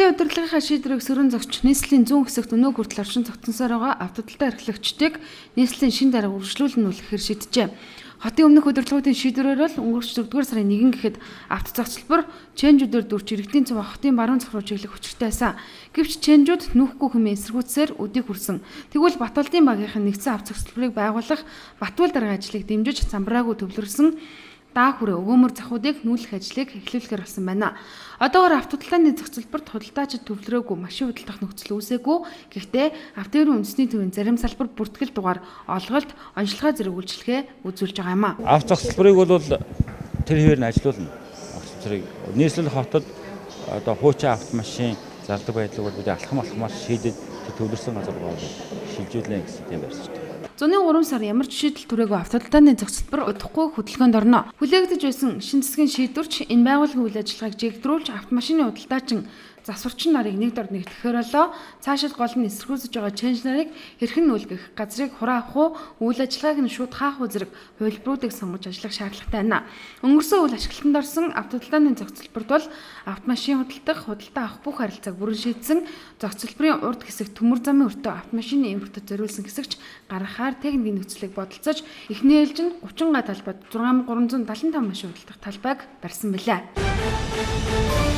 Хотын удирдлагынхаа шийдвэрийг сөрөн зогч нийслэлийн зүүн хэсэгт өнөө хүртэл оршин тогтносоор байгаа автоталтай эрхлэгчдийг нийслэлийн шин дарга үргэлжлүүлэн үлгэхээр шийджээ. Хотын өмнөх удирдлагуудын шийдвэрээр л өнгөрч 4-р сарын 1 гэхэд автоцогцлбор чэнжүүдээр дурч иргэдийн цав хотын баруун зах руу чиглэх хүчтэй байсан. Гэвч чэнжүүд нүүхгүй хэмээн эсэргүүцсээр өдийг хүрсэн. Тэгвэл Батболдын багийнхан нэгдсэн автоцогцлборыг байгуулах Батбол дарга ажлыг дэмжиж замбраагүй төвлөрсөн даа хүрээ өгөөмөр захуудыг нүүлэх ажлыг эхлүүлэхээр болсон байна. Одоогоор автоталtaаны зохицолборт худалдаачид төвлөрөөгүй машин худалдах нөхцөл үүсээгүй. Гэхдээ автоэрийн үндэсний төвийн зарим салбар бүртгэл дугаар олголт, онцлогоо зэрэг үйлчлэгээ үзүүлж байгаа юм а. Автоцогцлборыг бол тэр хэвээр нь ажилуулна. Автоцогцлборыг нийслэл хотод одоо хуучин автомашин зардаг байдлыг бол бид алхам шийдэж төвлөрсөн газар руу шилжүүлнэ гэсэн юм барьж байна. Зуны 3 сар ямар ч шийдэл түрээгүй автоталtaаны зохицолбор удахгүй хөдөлгөөнд орно. Хүлээгдэж байсан шин засгийн шийдвэрч энэ байгууллагын үйл ажиллагааг жигдрүүлж автомашины худалдаачин засварчин нарыг нэг дор нэгтгэхээр болоо цаашид гол нь эсэргүүцэж байгаа чэнж нарыг хэрхэн нүүлгэх, газрыг хураа авах уу, үйл ажиллагааг нь шууд хаах уу зэрэг хувилбаруудыг сонгож ажиллах шаардлагатай байна. Өнгөрсөн үйл ашиглалтанд орсон автоталtaаны зохицолборт бол автомашин худалдаа авах бүх харилцааг бүрэн шийдсэн, зохицолборын урд хэсэг төмөр замын өртөө автомашины импортод зориулсан хэсэгч гаргахаар техникийн нөхцөлийг бодолцож эхний ээлжинд 30 га талбайд 6375 машин худалдах талбайг барьсан билээ.